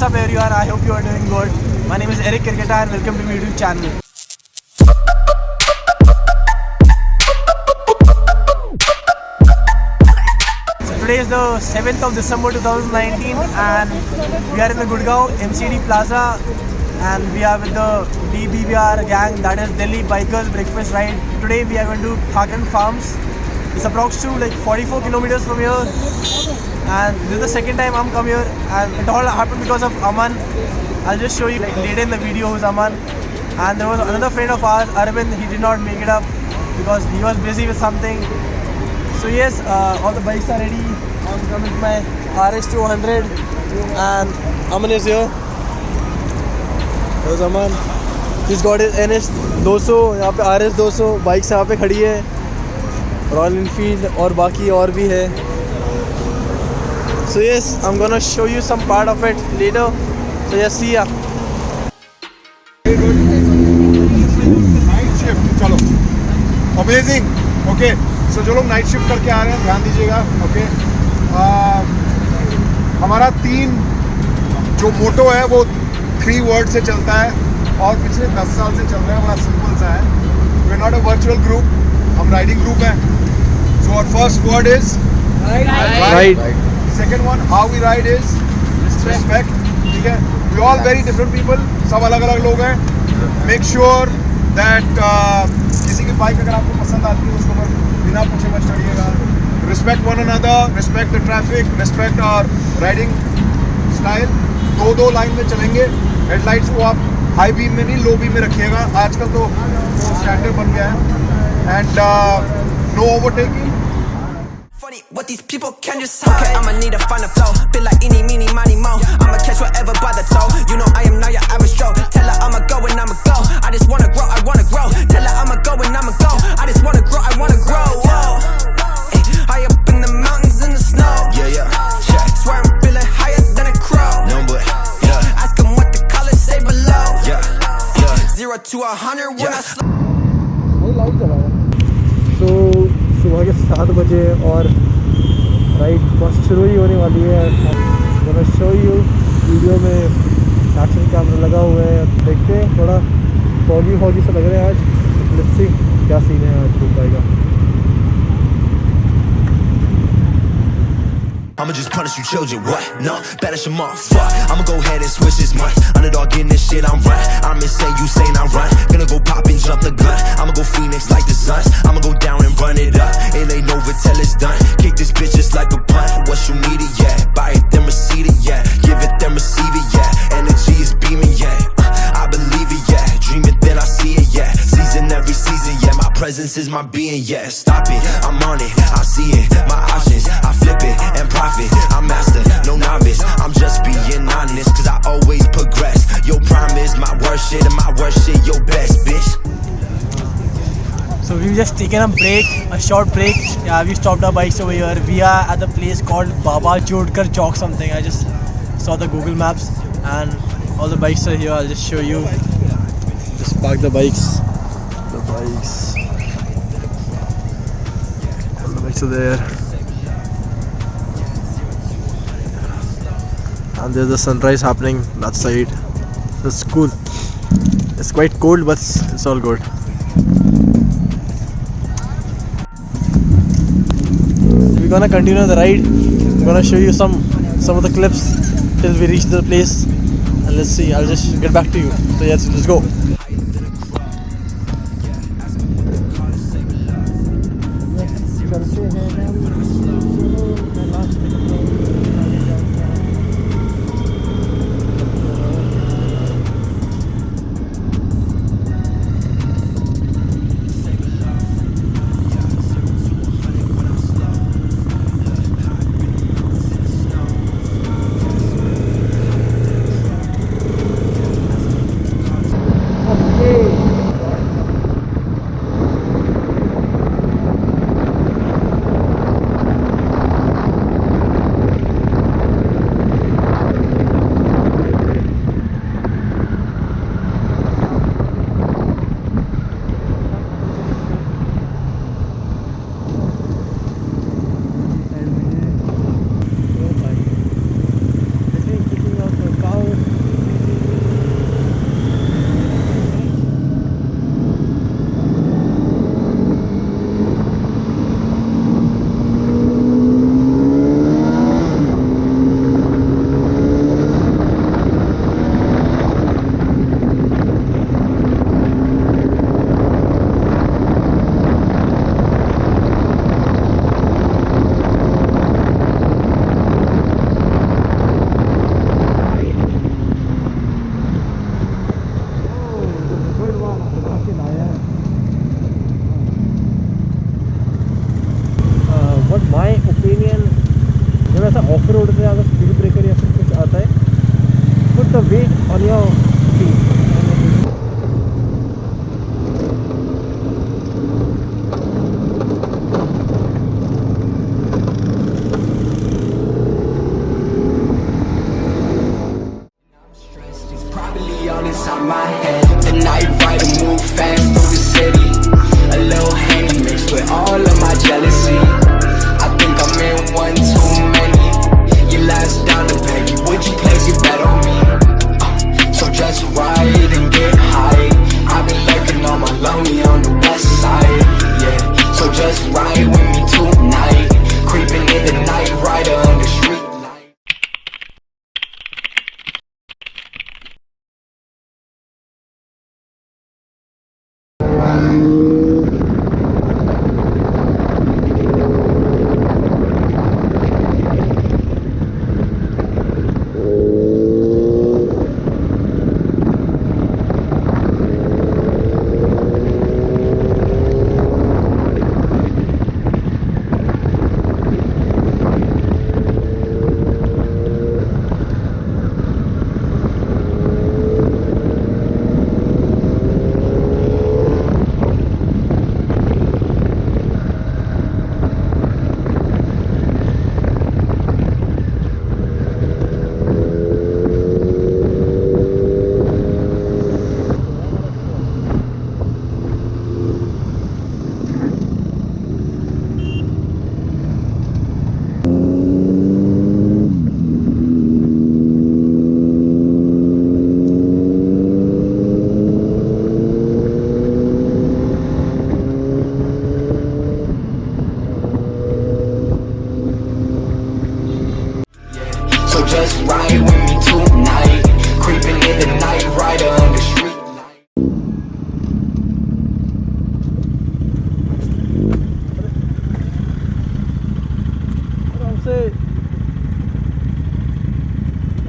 up everyone, I hope you are doing good. My name is Eric Kirketa and welcome to my YouTube channel. So today is the 7th of December 2019 and we are in the Gurugram MCD Plaza and we are with the DBBR gang, that is Delhi Bikers Breakfast Ride. Today we are going to Thakran Farms. It's approx to like 44 kilometers from here. And this is the second time I'm come here and it all happened because of Aman. I'll just show you like later in the video who's Aman. And there was another friend of ours, Arvind, he did not make it up because he was busy with something. So yes, all the bikes are ready. I'm coming with my RS200 and Aman is here. There's Aman. He's got his NS200, यहाँ पे RS200 bikes यहाँ पे खड़ी है. Royal Enfield और बाकी और भी है. So yes, I'm gonna show you some part of it later. So yes, see ya. Night shift, चलो. Amazing. Okay. So जो लोग night shift करके आ रहे हैं ध्यान दीजिएगा. Okay. हमारा 3 जो मोटो है वो 3 वर्ड से चलता है और पिछले 10 साल से चल रहा है. बड़ा सिंपल सा है. We're not a virtual group. हम riding group हैं. So our first word is Ride. Second one, how we ride is respect. ठीक है. We all very different people. सब अलग अलग लोग हैं. Make sure that किसी की बाइक अगर आपको पसंद आती है उसको बिना पूछे मत चढ़िएगा. Respect one another. Respect the traffic. Respect our riding style. दो लाइन में चलेंगे. Headlights को आप हाई बीम में नहीं लो बीम में रखिएगा. आजकल तो स्टैंडर्ड बन गया है. And no overtaking. What these people can just okay, I'ma need to find a flow. Feel like eeny, meeny, miny, mo. I'ma catch whatever by the toe. You know I am not your average Joe. Tell her I'ma go and I'ma go. I just wanna grow, I wanna grow. Tell her I'ma go and I'ma go. I just wanna grow, I wanna grow. Whoa. Ay, high up in the mountains in the snow. Yeah. Swear I'm feeling higher than a crow. No, but yeah. Ask them what the colors say below. Yeah. 0 to 100 when I slow. So सुबह के 7 बजे और ride बस शुरू ही होने वाली है. मैं शो यू वीडियो में एक्शन कैमरा लगा हुआ है. देखते हैं थोड़ा फॉगी से लग रहा है आज. लेट्स सी क्या सीन है आज मुंबई का. I'ma just punish you children, what? No, banish them all, fuck. I'ma go ahead and switch this month. Underdog getting this shit, I'm run. I'm insane, you saying I run. Gonna go pop and jump the gun. I'ma go Phoenix like the Suns. I'ma go down and run it up. It ain't over till it's done. Kick this bitch just like a punt. What you need it, yeah. Buy it, then receive it, yeah. Give it, then receive it, yeah. Energy is beaming, yeah. I believe it, yeah. Dream it, then I see it, yeah. Season every season, yeah. My presence is my being, yeah. Stop it, I'm on it, I see it. My options, I flip it and profit. I'm master, no novice. I'm just being honest, cause I always progress. Your prime is my worst shit, and my worst shit your best, bitch. So we've just taken a break, a short break. Yeah, we stopped our bikes over here. We are at the place called Baba Jodkar Chowk something. I just saw the Google Maps and all the bikes are here. I'll just show you. Just park the bikes. The bikes. All the bikes are there. And there's the sunrise happening that side. So it's cool. It's quite cold, but it's all good. We're gonna continue the ride. I'm gonna show you some of the clips till we reach the place. And let's see. I'll just get back to you. So yes, let's go. So just ride with me tonight. Creeping in the night rider under street light.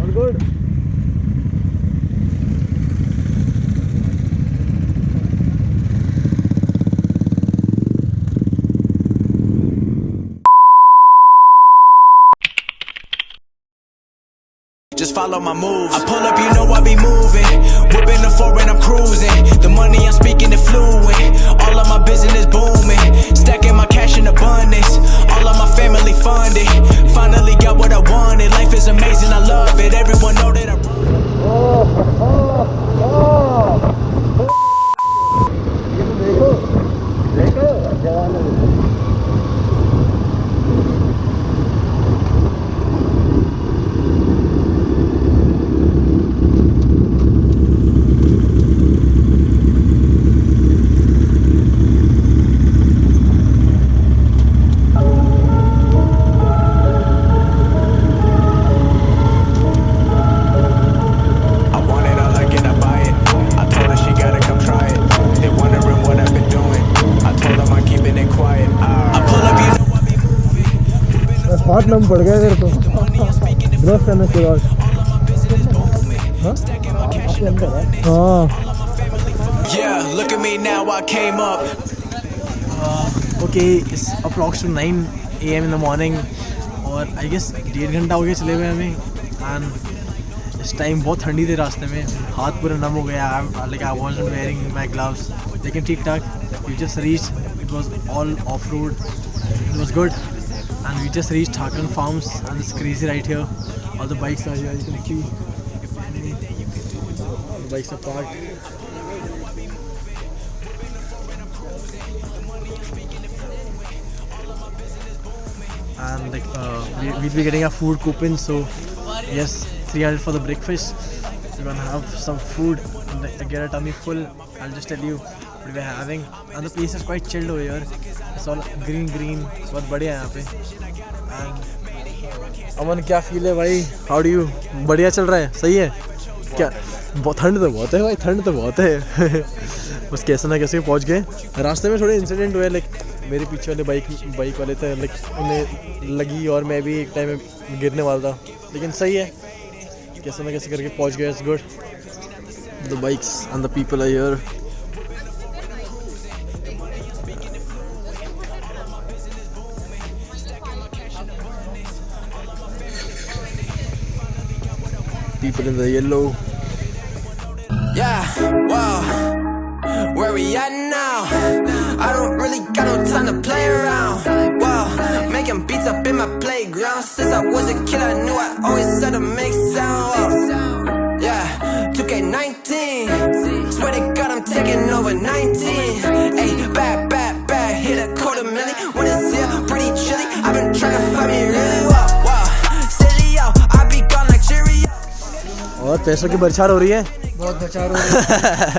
All good. Just follow my moves. I pull up, you know I be moving. Whipping the foreign, I'm cruising. The money I'm speaking it fluent. All of my business booming. Stacking my cash in abundance. All of my family funded. Finally got what I wanted. Life is amazing, I love it. Everyone know that I हाथ नम पड़ गया तेरे को brush करने के बाद हाँ Yeah, look at me now, I came up. Okay, it's approximately 9 AM in the morning और I guess 1.5 घंटा हो गया चले हुए हमें and इस टाइम बहुत ठंडी थी रास्ते में हाथ पूरा नम हो गया like I wasn't wearing my gloves लेकिन ठीक ठाक we just reached it was all off road it was good and we just reached Thakran Farms and it's crazy right here all the bikes are here you can see all the bikes are parked and like we'll be getting a food coupon so yes 300 for the breakfast we're gonna have some food and get a tummy full I'll just tell you what we're having and the place is quite chilled over here it's all green बहुत बढ़िया है यहाँ पे and अमन क्या feel है भाई how do you बढ़िया चल रहा है सही है क्या बहुत ठंड तो बहुत है भाई ठंड तो बहुत है बस कैसे ना कैसे पहुँच गए रास्ते में थोड़े इंसिडेंट हुए लाइक मेरे पीछे वाले बाइक वाले थे लाइक उन्हें लगी और मैं भी एक टाइम में गिरने वाला था लेकिन सही है कैसे ना कैसे करके पहुंच गए it's good the bikes and the people are here people in the yellow Yeah, wow. Where we at now? I don't really got no time to play around. Wow, making beats up in my playground. Since I was a kid, I knew I always had to make sound. Wow. Yeah, 2K19. Swear to God, I'm taking over 19. Hey, bad, hit a $250,000. When it's here, pretty chilly. I've been trying to find me really wow. Silly, yo, I be gone like Cheerio. और पैसों की बरछार हो रही है बहुत बचाव हो रहा है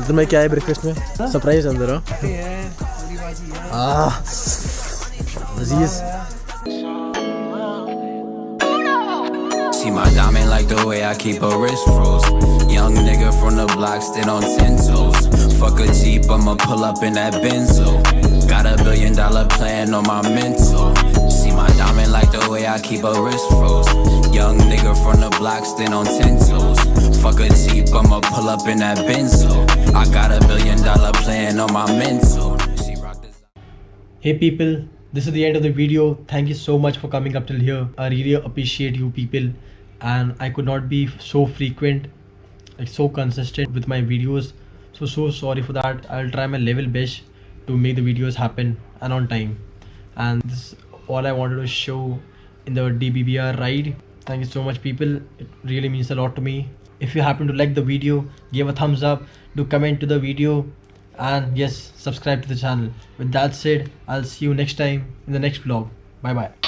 तो मैं क्या है ब्रेकफास्ट में सरप्राइज अंदर हो पूरी बाजी है अजीज See my diamond like the way I keep a wrist froze. Young nigga from the block, still on 10 toes. Fuck a Jeep, I'ma pull up in that Benzo. Got $1 billion plan on my mental. See my diamond like the way I keep a wrist froze. Young nigga from the block, stand on 10 toes. Fuck a Jeep, I'ma pull up in that Benzo. I got $1 billion plan on my mental. Hey people, this is the end of the video. Thank you so much for coming up till here. I really appreciate you people, and I could not be so frequent, like so consistent with my videos. So sorry for that. I'll try my level best to make the videos happen and on time. And this is all I wanted to show in the DBBR ride. Thank you so much people. It really means a lot to me. If you happen to like the video, give a thumbs up, do comment to the video, and yes, subscribe to the channel. With that said, I'll see you next time in the next vlog. Bye bye.